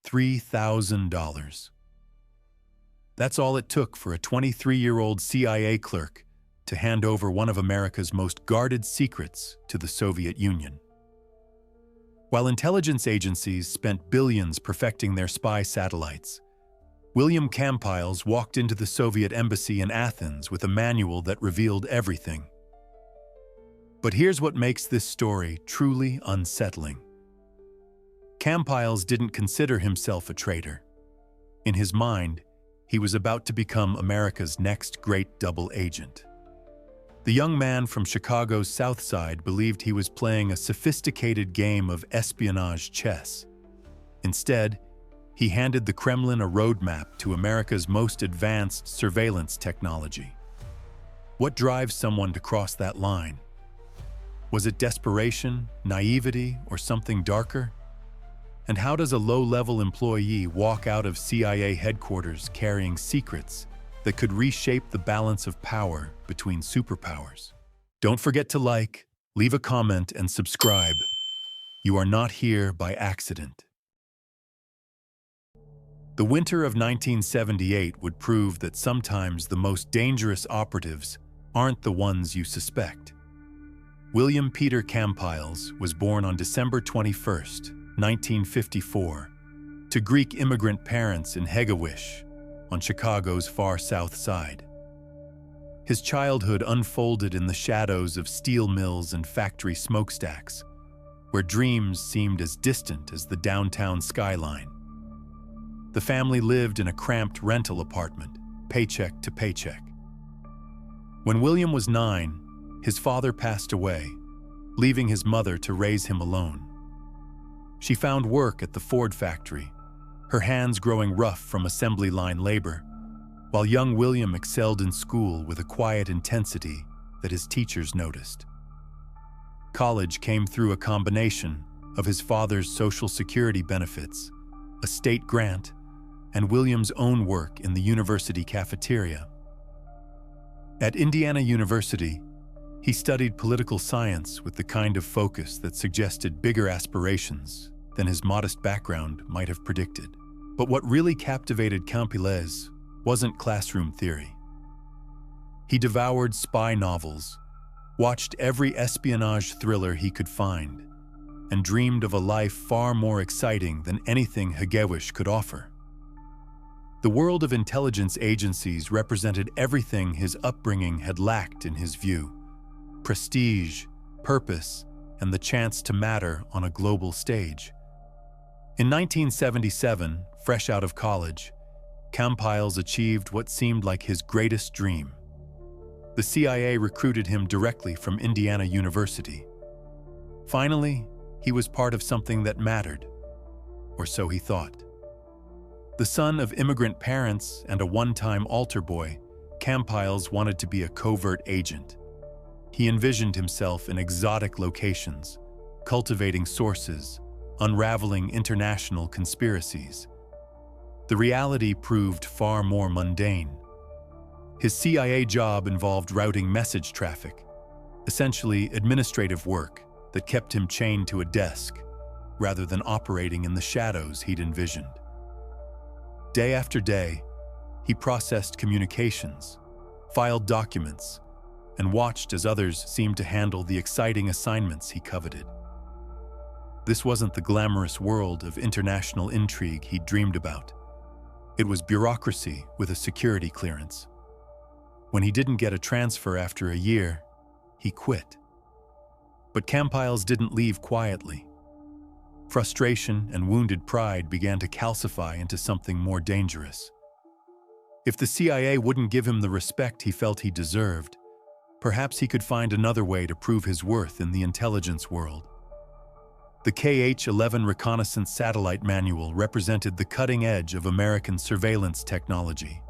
$3,000. That's all it took for a 23-year-old CIA clerk to hand over one of America's most guarded secrets to the Soviet Union. While intelligence agencies spent billions perfecting their spy satellites, William Campiles walked into the Soviet embassy in Athens with a manual that revealed everything. But here's what makes this story truly unsettling. Campiles didn't consider himself a traitor. In his mind, he was about to become America's next great double agent. The young man from Chicago's South Side believed he was playing a sophisticated game of espionage chess. Instead, he handed the Kremlin a roadmap to America's most advanced surveillance technology. What drives someone to cross that line? Was it desperation, naivety, or something darker? And how does a low-level employee walk out of CIA headquarters carrying secrets that could reshape the balance of power between superpowers? Don't forget to like, leave a comment, and subscribe. You are not here by accident. The winter of 1978 would prove that sometimes the most dangerous operatives aren't the ones you suspect. William Peter Campiles was born on December 21, 1954, to Greek immigrant parents in Hegewisch, on Chicago's far south side. His childhood unfolded in the shadows of steel mills and factory smokestacks, where dreams seemed as distant as the downtown skyline. The family lived in a cramped rental apartment, paycheck to paycheck. When William was 9, his father passed away, leaving his mother to raise him alone. She found work at the Ford factory, her hands growing rough from assembly line labor, while young William excelled in school with a quiet intensity that his teachers noticed. College came through a combination of his father's Social Security benefits, a state grant, and William's own work in the university cafeteria. At Indiana University, he studied political science with the kind of focus that suggested bigger aspirations than his modest background might have predicted. But what really captivated Campiles wasn't classroom theory. He devoured spy novels, watched every espionage thriller he could find, and dreamed of a life far more exciting than anything Hegewisch could offer. The world of intelligence agencies represented everything his upbringing had lacked in his view: prestige, purpose, and the chance to matter on a global stage. In 1977, fresh out of college, Campiles achieved what seemed like his greatest dream. The CIA recruited him directly from Indiana University. Finally, he was part of something that mattered, or so he thought. The son of immigrant parents and a one-time altar boy, Campiles wanted to be a covert agent. He envisioned himself in exotic locations, cultivating sources, unraveling international conspiracies. The reality proved far more mundane. His CIA job involved routing message traffic, essentially administrative work that kept him chained to a desk, rather than operating in the shadows he'd envisioned. Day after day, he processed communications, filed documents, and watched as others seemed to handle the exciting assignments he coveted. This wasn't the glamorous world of international intrigue he'd dreamed about. It was bureaucracy with a security clearance. When he didn't get a transfer after a year, he quit. But Campiles didn't leave quietly. Frustration and wounded pride began to calcify into something more dangerous. If the CIA wouldn't give him the respect he felt he deserved, perhaps he could find another way to prove his worth in the intelligence world. The KH-11 reconnaissance satellite manual represented the cutting edge of American surveillance technology.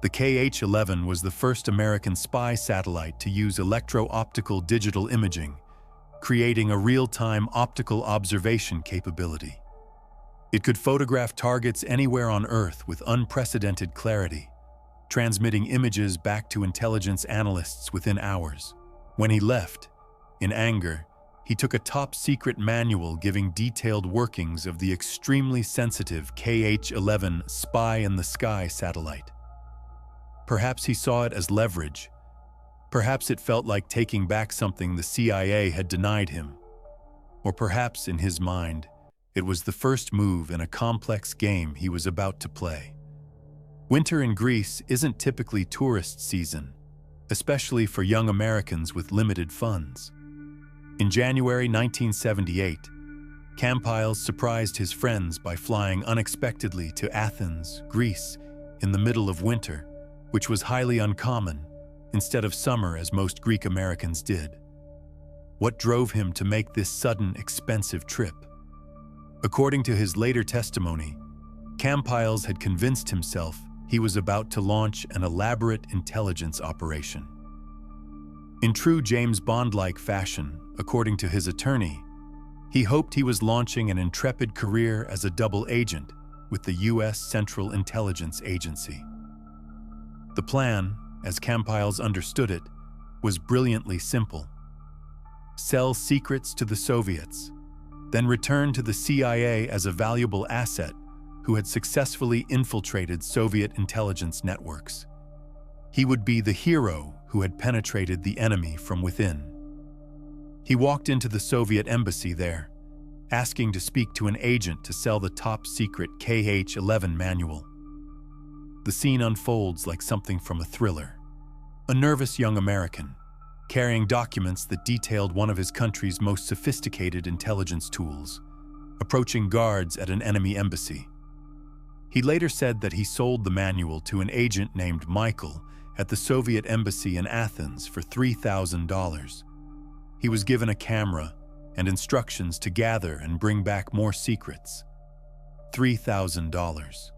The KH-11 was the first American spy satellite to use electro-optical digital imaging, creating a real-time optical observation capability. It could photograph targets anywhere on Earth with unprecedented clarity, transmitting images back to intelligence analysts within hours. When he left, in anger, he took a top-secret manual giving detailed workings of the extremely sensitive KH-11 spy-in-the-sky satellite. Perhaps he saw it as leverage. Perhaps it felt like taking back something the CIA had denied him. Or perhaps, in his mind, it was the first move in a complex game he was about to play. Winter in Greece isn't typically tourist season, especially for young Americans with limited funds. In January 1978, Kampiles surprised his friends by flying unexpectedly to Athens, Greece, in the middle of winter, which was highly uncommon, instead of summer as most Greek Americans did. What drove him to make this sudden, expensive trip? According to his later testimony, Kampiles had convinced himself he was about to launch an elaborate intelligence operation. In true James Bond-like fashion, according to his attorney, he hoped he was launching an intrepid career as a double agent with the U.S. Central Intelligence Agency. The plan, as Kampiles understood it, was brilliantly simple. Sell secrets to the Soviets, then return to the CIA as a valuable asset who had successfully infiltrated Soviet intelligence networks. He would be the hero who had penetrated the enemy from within. He walked into the Soviet embassy there, asking to speak to an agent to sell the top-secret KH-11 manual. The scene unfolds like something from a thriller. A nervous young American, carrying documents that detailed one of his country's most sophisticated intelligence tools, approaching guards at an enemy embassy. He later said that he sold the manual to an agent named Michael at the Soviet embassy in Athens for $3,000. He was given a camera and instructions to gather and bring back more secrets. $3,000.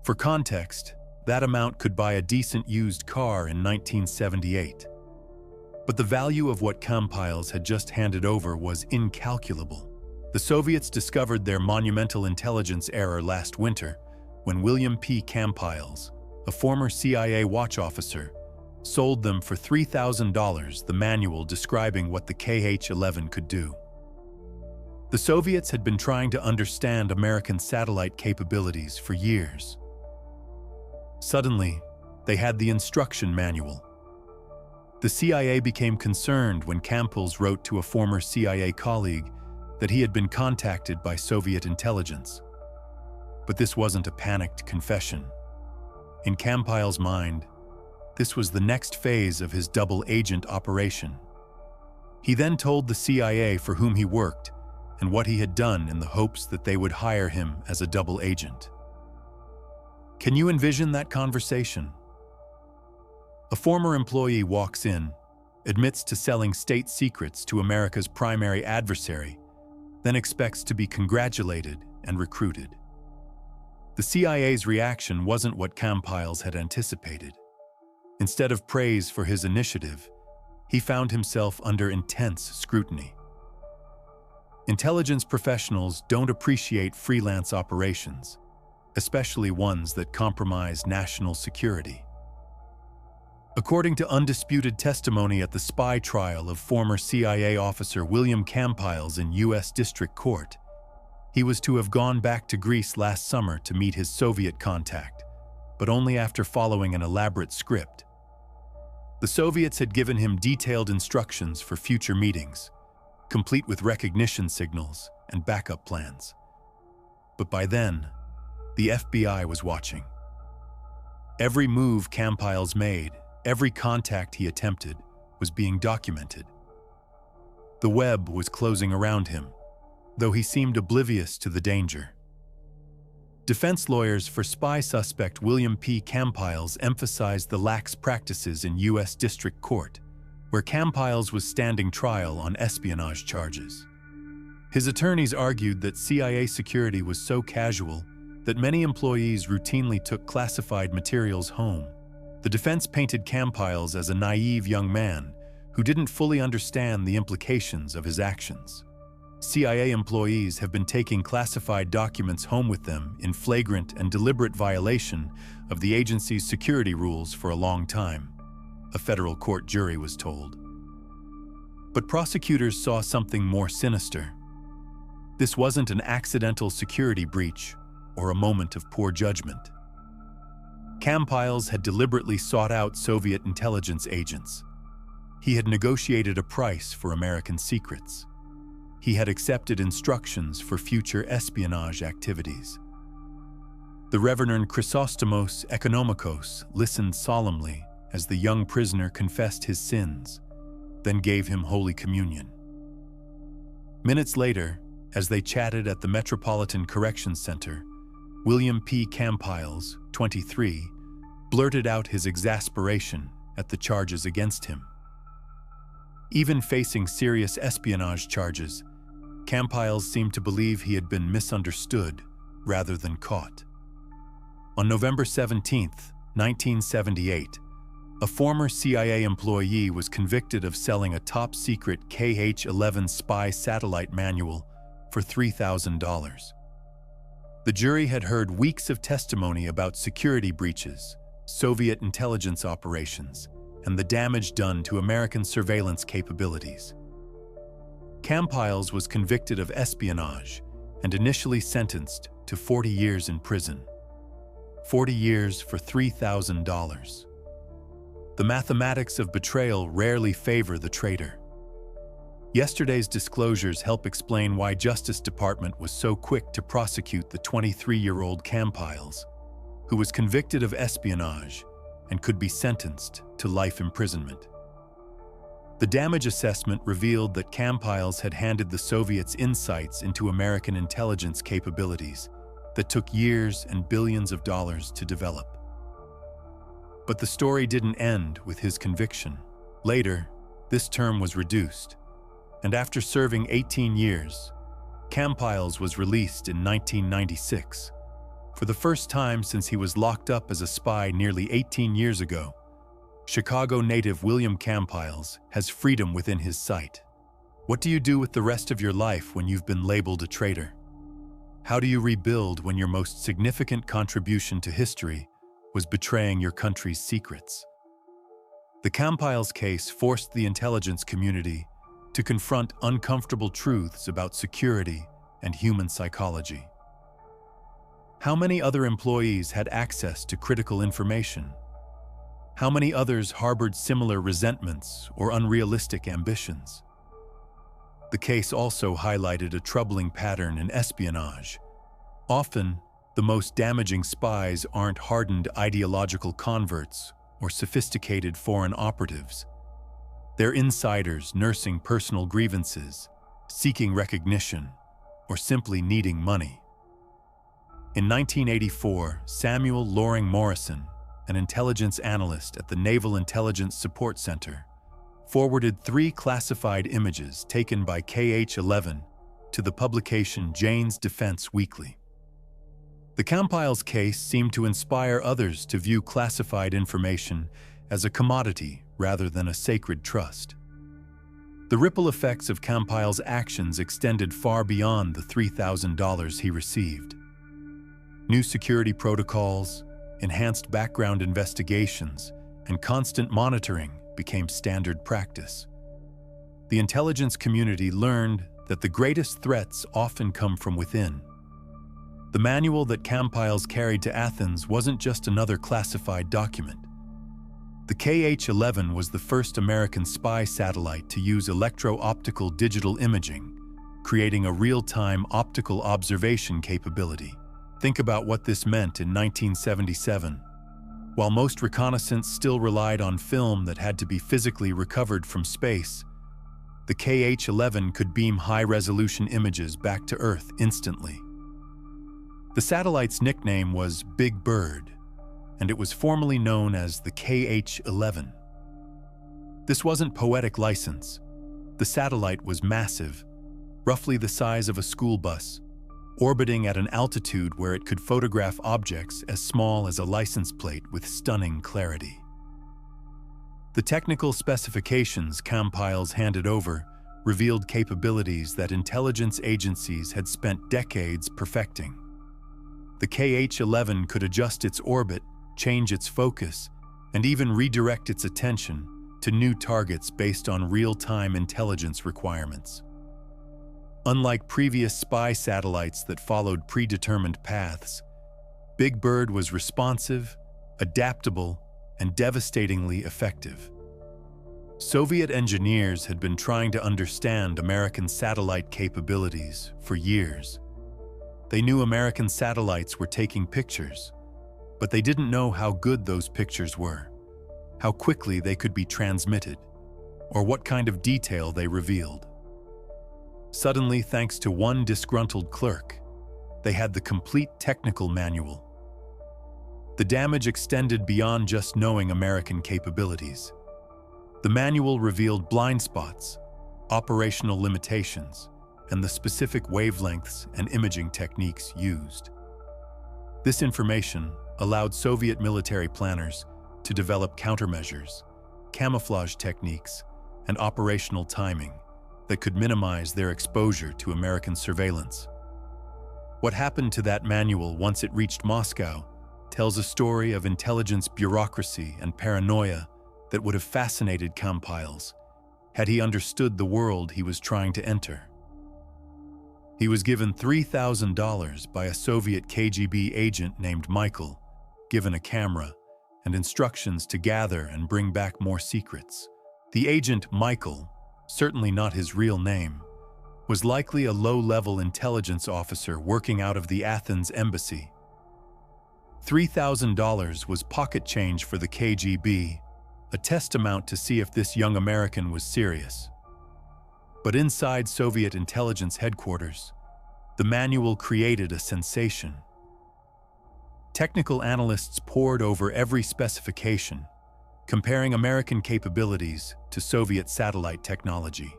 For context, that amount could buy a decent used car in 1978. But the value of what Kampiles had just handed over was incalculable. The Soviets discovered their monumental intelligence error last winter when William P. Kampiles, a former CIA watch officer, sold them for $3,000 the manual describing what the KH-11 could do. The Soviets had been trying to understand American satellite capabilities for years. Suddenly, they had the instruction manual. The CIA became concerned when Kampiles wrote to a former CIA colleague that he had been contacted by Soviet intelligence. But this wasn't a panicked confession. In Kampiles' mind, this was the next phase of his double agent operation. He then told the CIA for whom he worked and what he had done in the hopes that they would hire him as a double agent. Can you envision that conversation? A former employee walks in, admits to selling state secrets to America's primary adversary, then expects to be congratulated and recruited. The CIA's reaction wasn't what Kampiles had anticipated. Instead of praise for his initiative, he found himself under intense scrutiny. Intelligence professionals don't appreciate freelance operations, especially ones that compromise national security. According to undisputed testimony at the spy trial of former CIA officer William Kampiles in U.S. District Court, he was to have gone back to Greece last summer to meet his Soviet contact, but only after following an elaborate script. The Soviets had given him detailed instructions for future meetings, complete with recognition signals and backup plans. But by then, the FBI was watching. Every move Kampiles made, every contact he attempted, was being documented. The web was closing around him, though he seemed oblivious to the danger. Defense lawyers for spy suspect William P. Kampiles emphasized the lax practices in U.S. District Court, where Kampiles was standing trial on espionage charges. His attorneys argued that CIA security was so casual that many employees routinely took classified materials home. The defense painted Kampiles as a naive young man who didn't fully understand the implications of his actions. CIA employees have been taking classified documents home with them in flagrant and deliberate violation of the agency's security rules for a long time, a federal court jury was told. But prosecutors saw something more sinister. This wasn't an accidental security breach or a moment of poor judgment. Kampiles had deliberately sought out Soviet intelligence agents. He had negotiated a price for American secrets. He had accepted instructions for future espionage activities. The Reverend Chrysostomos Ekonomikos listened solemnly as the young prisoner confessed his sins, then gave him Holy Communion. Minutes later, as they chatted at the Metropolitan Corrections Center, William P. Kampiles, 23, blurted out his exasperation at the charges against him. Even facing serious espionage charges, Kampiles seemed to believe he had been misunderstood rather than caught. On November 17, 1978, a former CIA employee was convicted of selling a top-secret KH-11 spy satellite manual for $3,000. The jury had heard weeks of testimony about security breaches, Soviet intelligence operations, and the damage done to American surveillance capabilities. Kampiles was convicted of espionage and initially sentenced to 40 years in prison. 40 years for $3,000. The mathematics of betrayal rarely favor the traitor. Yesterday's disclosures help explain why Justice Department was so quick to prosecute the 23-year-old Kampiles, who was convicted of espionage and could be sentenced to life imprisonment. The damage assessment revealed that Kampiles had handed the Soviets insights into American intelligence capabilities that took years and billions of dollars to develop. But the story didn't end with his conviction. Later, this term was reduced, and after serving 18 years, Kampiles was released in 1996. For the first time since he was locked up as a spy nearly 18 years ago, Chicago native William Kampiles has freedom within his sight. What do you do with the rest of your life when you've been labeled a traitor? How do you rebuild when your most significant contribution to history was betraying your country's secrets? The Kampiles case forced the intelligence community to confront uncomfortable truths about security and human psychology. How many other employees had access to critical information? How many others harbored similar resentments or unrealistic ambitions? The case also highlighted a troubling pattern in espionage. Often, the most damaging spies aren't hardened ideological converts or sophisticated foreign operatives. They're insiders nursing personal grievances, seeking recognition, or simply needing money. In 1984, Samuel Loring Morrison, an intelligence analyst at the Naval Intelligence Support Center, forwarded 3 classified images taken by KH-11 to the publication Jane's Defense Weekly. The Kampiles case seemed to inspire others to view classified information as a commodity rather than a sacred trust. The ripple effects of Kampiles' actions extended far beyond the $3,000 he received. New security protocols, enhanced background investigations, and constant monitoring became standard practice. The intelligence community learned that the greatest threats often come from within. The manual that Kampiles carried to Athens wasn't just another classified document. The KH-11 was the first American spy satellite to use electro-optical digital imaging, creating a real-time optical observation capability. Think about what this meant in 1977. While most reconnaissance still relied on film that had to be physically recovered from space, the KH-11 could beam high-resolution images back to Earth instantly. The satellite's nickname was Big Bird, and it was formally known as the KH-11. This wasn't poetic license. The satellite was massive, roughly the size of a school bus, orbiting at an altitude where it could photograph objects as small as a license plate with stunning clarity. The technical specifications Kampiles handed over revealed capabilities that intelligence agencies had spent decades perfecting. The KH-11 could adjust its orbit, change its focus, and even redirect its attention to new targets based on real-time intelligence requirements. Unlike previous spy satellites that followed predetermined paths, Big Bird was responsive, adaptable, and devastatingly effective. Soviet engineers had been trying to understand American satellite capabilities for years. They knew American satellites were taking pictures, but they didn't know how good those pictures were, how quickly they could be transmitted, or what kind of detail they revealed. Suddenly, thanks to one disgruntled clerk, they had the complete technical manual. The damage extended beyond just knowing American capabilities. The manual revealed blind spots, operational limitations, and the specific wavelengths and imaging techniques used. This information allowed Soviet military planners to develop countermeasures, camouflage techniques, and operational timing that could minimize their exposure to American surveillance. What happened to that manual once it reached Moscow tells a story of intelligence bureaucracy and paranoia that would have fascinated Kampiles had he understood the world he was trying to enter. He was given $3,000 by a Soviet KGB agent named Michael, given a camera and instructions to gather and bring back more secrets. The agent Michael, certainly not his real name, was likely a low-level intelligence officer working out of the Athens embassy. $3,000 was pocket change for the KGB, a test amount to see if this young American was serious. But inside Soviet intelligence headquarters, the manual created a sensation. Technical analysts pored over every specification, comparing American capabilities to Soviet satellite technology.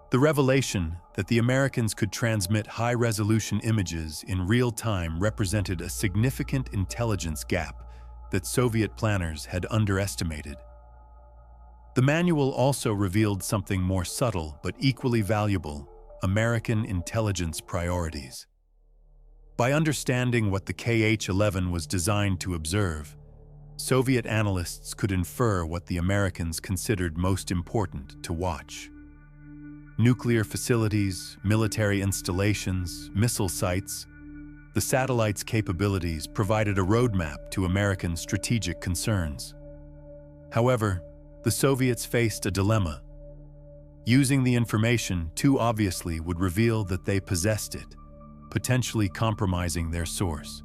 The revelation that the Americans could transmit high-resolution images in real time represented a significant intelligence gap that Soviet planners had underestimated. The manual also revealed something more subtle but equally valuable: American intelligence priorities. By understanding what the KH-11 was designed to observe, Soviet analysts could infer what the Americans considered most important to watch. Nuclear facilities, military installations, missile sites. The satellite's capabilities provided a roadmap to American strategic concerns. However, the Soviets faced a dilemma. Using the information too obviously would reveal that they possessed it, potentially compromising their source.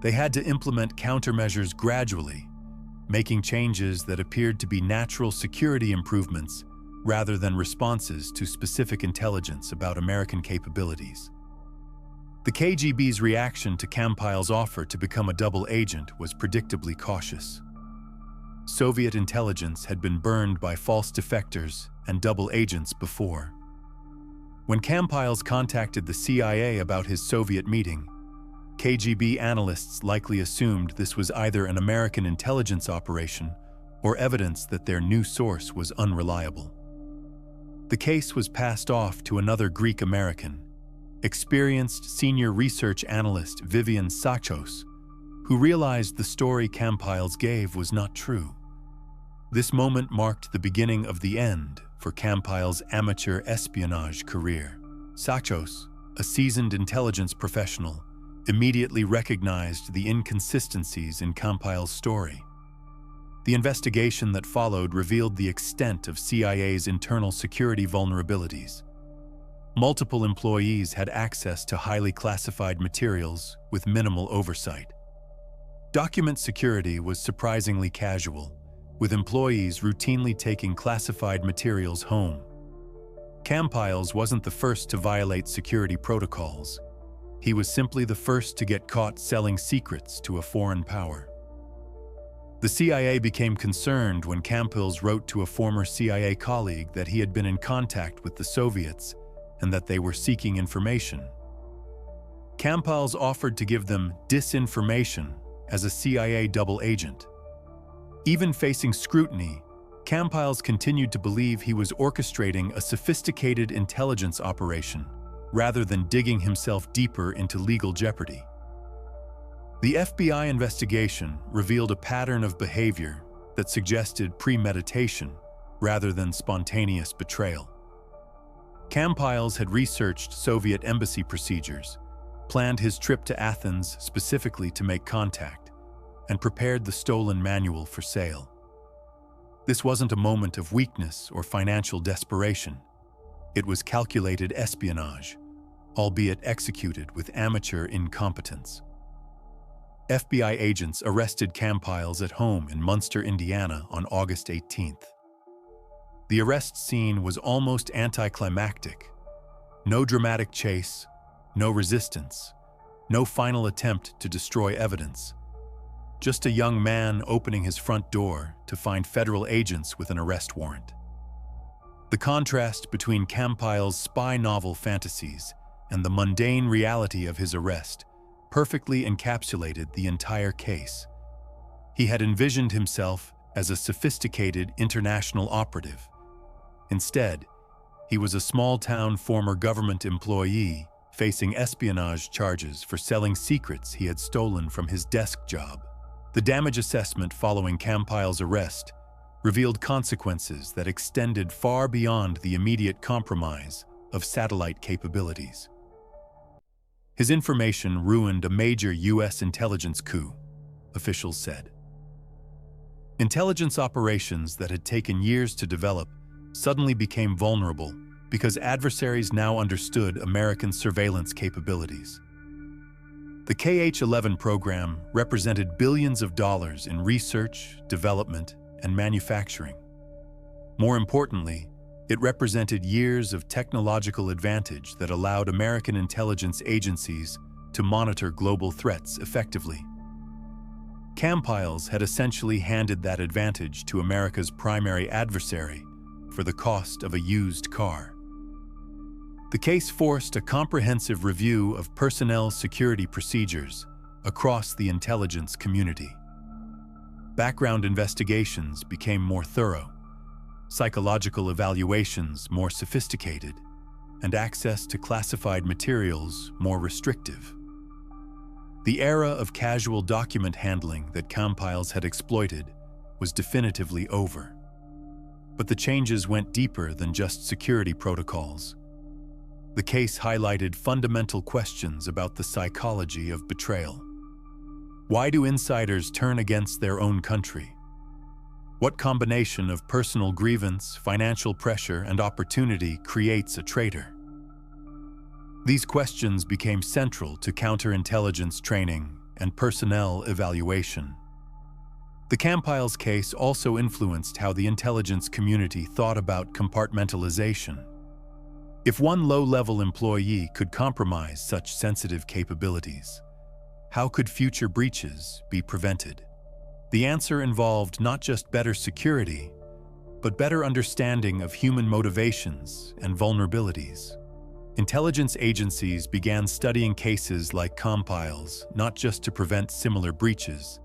They had to implement countermeasures gradually, making changes that appeared to be natural security improvements rather than responses to specific intelligence about American capabilities. The KGB's reaction to Kampiles' offer to become a double agent was predictably cautious. Soviet intelligence had been burned by false defectors and double agents before. When Kampiles contacted the CIA about his Soviet meeting, KGB analysts likely assumed this was either an American intelligence operation or evidence that their new source was unreliable. The case was passed off to another Greek American, experienced senior research analyst Vivian Sachos, who realized the story Kampiles gave was not true. This moment marked the beginning of the end for Kampiles' amateur espionage career. Sachos, a seasoned intelligence professional, immediately recognized the inconsistencies in Kampiles' story. The investigation that followed revealed the extent of CIA's internal security vulnerabilities. Multiple employees had access to highly classified materials with minimal oversight. Document security was surprisingly casual, with employees routinely taking classified materials home. Kampiles wasn't the first to violate security protocols. He was simply the first to get caught selling secrets to a foreign power. The CIA became concerned when Kampiles wrote to a former CIA colleague that he had been in contact with the Soviets and that they were seeking information. Kampiles offered to give them disinformation as a CIA double agent. Even facing scrutiny, Kampiles continued to believe he was orchestrating a sophisticated intelligence operation rather than digging himself deeper into legal jeopardy. The FBI investigation revealed a pattern of behavior that suggested premeditation rather than spontaneous betrayal. Kampiles had researched Soviet embassy procedures, planned his trip to Athens specifically to make contact, and prepared the stolen manual for sale. This wasn't a moment of weakness or financial desperation. It was calculated espionage, albeit executed with amateur incompetence. FBI agents arrested Kampiles at home in Munster, Indiana on August 18th. The arrest scene was almost anticlimactic. No dramatic chase, no resistance, no final attempt to destroy evidence. Just a young man opening his front door to find federal agents with an arrest warrant. The contrast between Kampiles' spy novel fantasies and the mundane reality of his arrest perfectly encapsulated the entire case. He had envisioned himself as a sophisticated international operative. Instead, he was a small-town former government employee facing espionage charges for selling secrets he had stolen from his desk job. The damage assessment following Kampiles' arrest revealed consequences that extended far beyond the immediate compromise of satellite capabilities. His information ruined a major U.S. intelligence coup, officials said. Intelligence operations that had taken years to develop suddenly became vulnerable because adversaries now understood American surveillance capabilities. The KH-11 program represented billions of dollars in research, development, and manufacturing. More importantly, it represented years of technological advantage that allowed American intelligence agencies to monitor global threats effectively. Kampiles had essentially handed that advantage to America's primary adversary for the cost of a used car. The case forced a comprehensive review of personnel security procedures across the intelligence community. Background investigations became more thorough, psychological evaluations more sophisticated, and access to classified materials more restrictive. The era of casual document handling that Kampiles had exploited was definitively over. But the changes went deeper than just security protocols. The case highlighted fundamental questions about the psychology of betrayal. Why do insiders turn against their own country? What combination of personal grievance, financial pressure, and opportunity creates a traitor? These questions became central to counterintelligence training and personnel evaluation. The Kampiles case also influenced how the intelligence community thought about compartmentalization. If one low-level employee could compromise such sensitive capabilities, how could future breaches be prevented? The answer involved not just better security, but better understanding of human motivations and vulnerabilities. Intelligence agencies began studying cases like Kampiles not just to prevent similar breaches,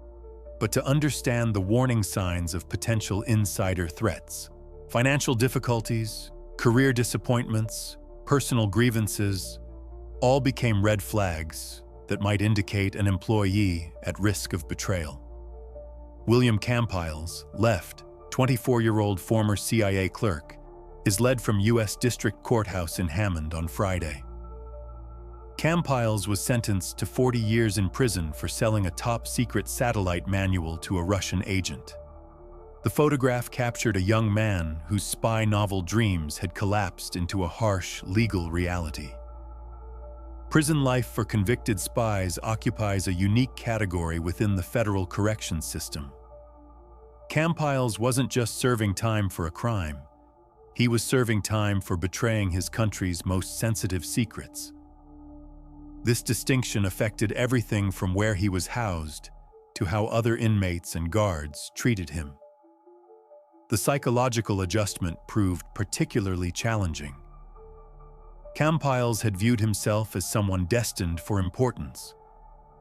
but to understand the warning signs of potential insider threats. Financial difficulties, career disappointments, personal grievances, all became red flags that might indicate an employee at risk of betrayal. William Kampiles, left, 24-year-old former CIA clerk, is led from U.S. District Courthouse in Hammond on Friday. Kampiles was sentenced to 40 years in prison for selling a top-secret satellite manual to a Russian agent. The photograph captured a young man whose spy novel dreams had collapsed into a harsh legal reality. Prison life for convicted spies occupies a unique category within the federal corrections system. Kampiles wasn't just serving time for a crime. He was serving time for betraying his country's most sensitive secrets. This distinction affected everything from where he was housed to how other inmates and guards treated him. The psychological adjustment proved particularly challenging. Kampiles had viewed himself as someone destined for importance,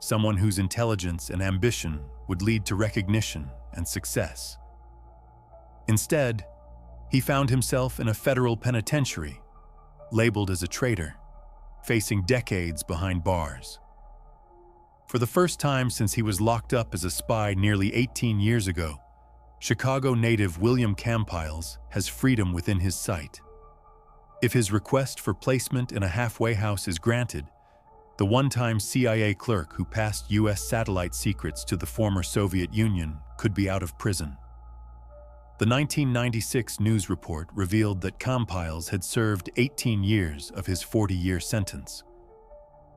someone whose intelligence and ambition would lead to recognition and success. Instead, he found himself in a federal penitentiary, labeled as a traitor, facing decades behind bars. For the first time since he was locked up as a spy nearly 18 years ago, Chicago native William Campiles has freedom within his sight. If his request for placement in a halfway house is granted, the one-time CIA clerk who passed U.S. satellite secrets to the former Soviet Union could be out of prison. The 1996 news report revealed that Campiles had served 18 years of his 40-year sentence.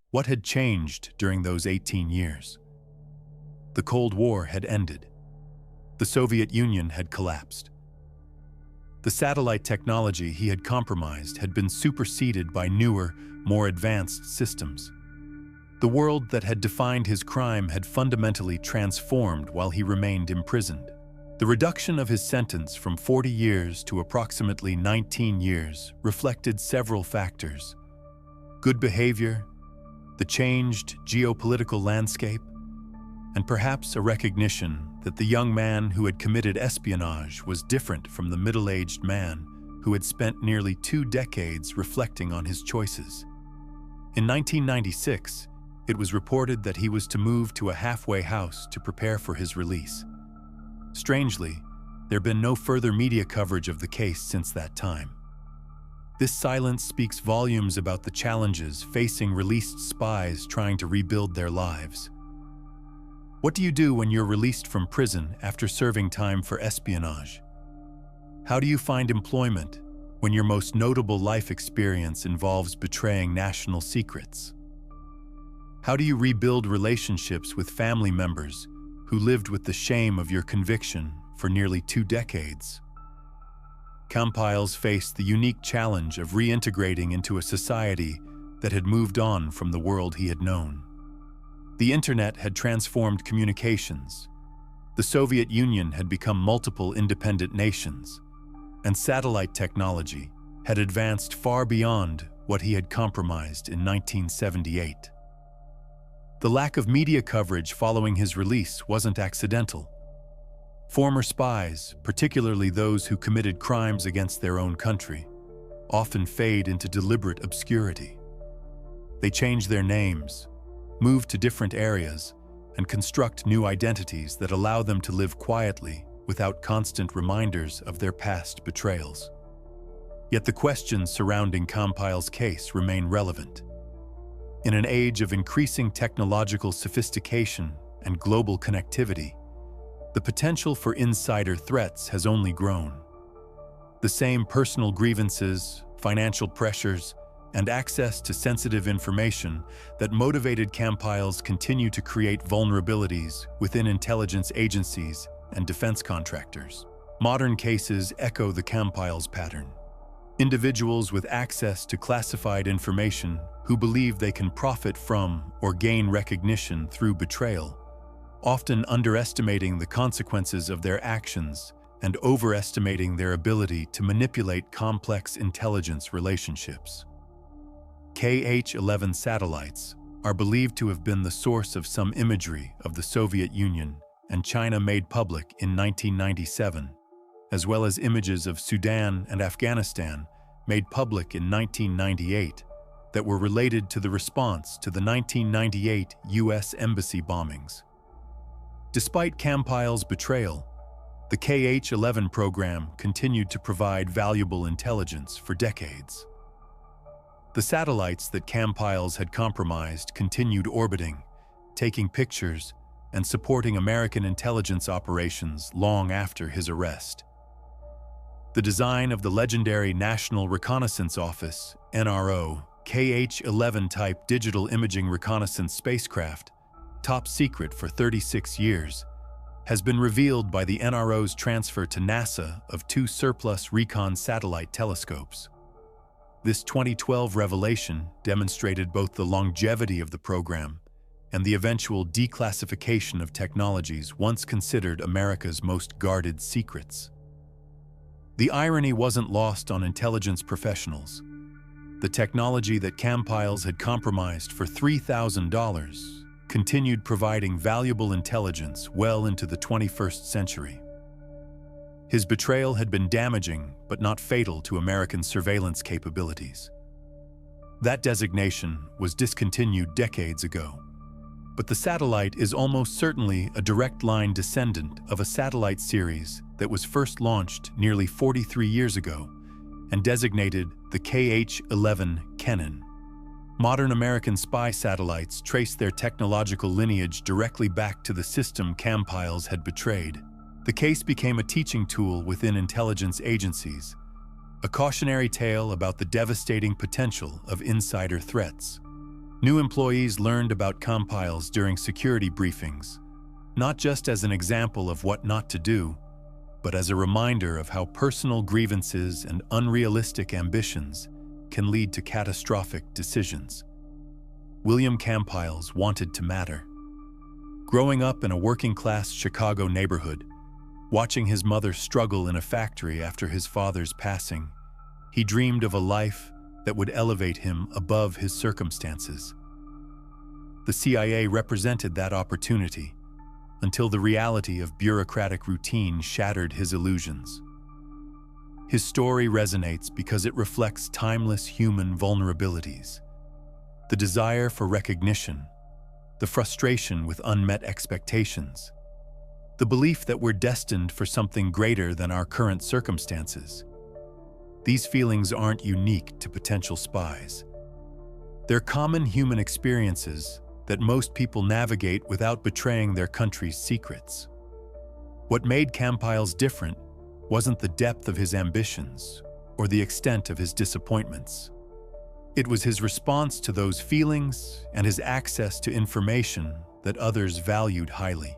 What had changed during those 18 years? The Cold War had ended. The Soviet Union had collapsed. The satellite technology he had compromised had been superseded by newer, more advanced systems. The world that had defined his crime had fundamentally transformed while he remained imprisoned. The reduction of his sentence from 40 years to approximately 19 years reflected several factors: good behavior, the changed geopolitical landscape, and perhaps a recognition that the young man who had committed espionage was different from the middle-aged man who had spent nearly 2 decades reflecting on his choices. In 1996, it was reported that he was to move to a halfway house to prepare for his release. Strangely, there had been no further media coverage of the case since that time. This silence speaks volumes about the challenges facing released spies trying to rebuild their lives. What do you do when you're released from prison after serving time for espionage? How do you find employment when your most notable life experience involves betraying national secrets? How do you rebuild relationships with family members who lived with the shame of your conviction for nearly 2 decades? Campiles faced the unique challenge of reintegrating into a society that had moved on from the world he had known. The internet had transformed communications. The Soviet Union had become multiple independent nations, and satellite technology had advanced far beyond what he had compromised in 1978. The lack of media coverage following his release wasn't accidental. Former spies, particularly those who committed crimes against their own country, often fade into deliberate obscurity. They change their names, move to different areas, and construct new identities that allow them to live quietly without constant reminders of their past betrayals. Yet the questions surrounding Campiles' case remain relevant. In an age of increasing technological sophistication and global connectivity, the potential for insider threats has only grown. The same personal grievances, financial pressures, and access to sensitive information that motivated Campiles continue to create vulnerabilities within intelligence agencies and defense contractors. Modern cases echo the Campiles pattern. Individuals with access to classified information who believe they can profit from or gain recognition through betrayal, often underestimating the consequences of their actions and overestimating their ability to manipulate complex intelligence relationships. KH-11 satellites are believed to have been the source of some imagery of the Soviet Union and China made public in 1997, as well as images of Sudan and Afghanistan made public in 1998 that were related to the response to the 1998 U.S. Embassy bombings. Despite Campiles' betrayal, the KH-11 program continued to provide valuable intelligence for decades. The satellites that Campiles had compromised continued orbiting, taking pictures, and supporting American intelligence operations long after his arrest. The design of the legendary National Reconnaissance Office, NRO, KH-11 type digital imaging reconnaissance spacecraft, top secret for 36 years, has been revealed by the NRO's transfer to NASA of 2 surplus recon satellite telescopes. This 2012 revelation demonstrated both the longevity of the program and the eventual declassification of technologies once considered America's most guarded secrets. The irony wasn't lost on intelligence professionals. The technology that Campiles had compromised for $3,000 continued providing valuable intelligence well into the 21st century. His betrayal had been damaging but not fatal to American surveillance capabilities. That designation was discontinued decades ago, but the satellite is almost certainly a direct line descendant of a satellite series that was first launched nearly 43 years ago and designated the KH-11 Kennen. Modern American spy satellites trace their technological lineage directly back to the system Campiles had betrayed. The case became a teaching tool within intelligence agencies, a cautionary tale about the devastating potential of insider threats. New employees learned about Campiles during security briefings, not just as an example of what not to do, but as a reminder of how personal grievances and unrealistic ambitions can lead to catastrophic decisions. William Campiles wanted to matter. Growing up in a working-class Chicago neighborhood, watching his mother struggle in a factory after his father's passing, he dreamed of a life that would elevate him above his circumstances. The CIA represented that opportunity until the reality of bureaucratic routine shattered his illusions. His story resonates because it reflects timeless human vulnerabilities: the desire for recognition, the frustration with unmet expectations, the belief that we're destined for something greater than our current circumstances. These feelings aren't unique to potential spies. They're common human experiences that most people navigate without betraying their country's secrets. What made Campiles different wasn't the depth of his ambitions or the extent of his disappointments. It was his response to those feelings and his access to information that others valued highly.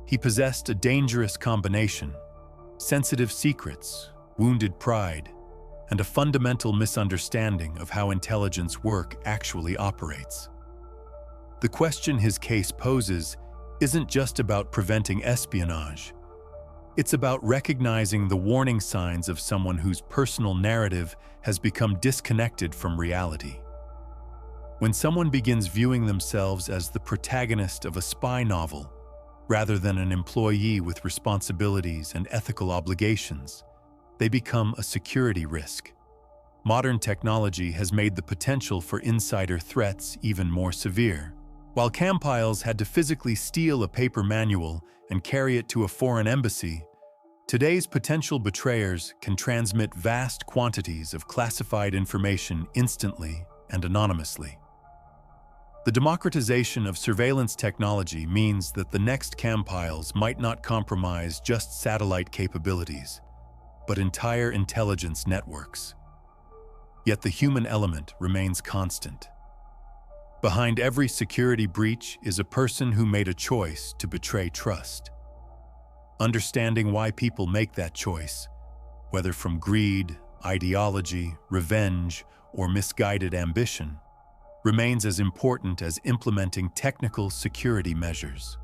He possessed a dangerous combination: sensitive secrets, wounded pride, and a fundamental misunderstanding of how intelligence work actually operates. The question his case poses isn't just about preventing espionage. It's about recognizing the warning signs of someone whose personal narrative has become disconnected from reality. When someone begins viewing themselves as the protagonist of a spy novel, rather than an employee with responsibilities and ethical obligations, they become a security risk. Modern technology has made the potential for insider threats even more severe. While Campiles had to physically steal a paper manual and carry it to a foreign embassy, today's potential betrayers can transmit vast quantities of classified information instantly and anonymously. The democratization of surveillance technology means that the next Campiles might not compromise just satellite capabilities, but entire intelligence networks. Yet the human element remains constant. Behind every security breach is a person who made a choice to betray trust. Understanding why people make that choice, whether from greed, ideology, revenge, or misguided ambition, remains as important as implementing technical security measures.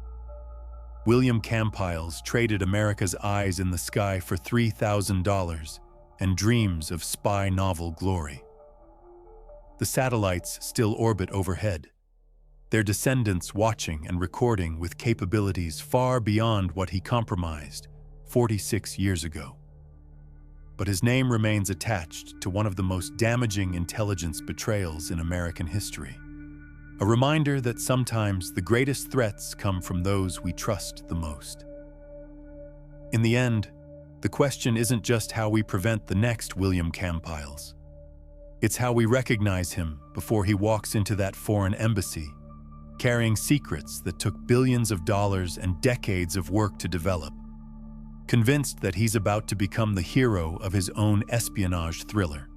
William Campiles traded America's eyes in the sky for $3,000 and dreams of spy novel glory. The satellites still orbit overhead, their descendants watching and recording with capabilities far beyond what he compromised 46 years ago. But his name remains attached to one of the most damaging intelligence betrayals in American history. A reminder that sometimes the greatest threats come from those we trust the most. In the end, the question isn't just how we prevent the next William Campiles. It's how we recognize him before he walks into that foreign embassy, carrying secrets that took billions of dollars and decades of work to develop, convinced that he's about to become the hero of his own espionage thriller.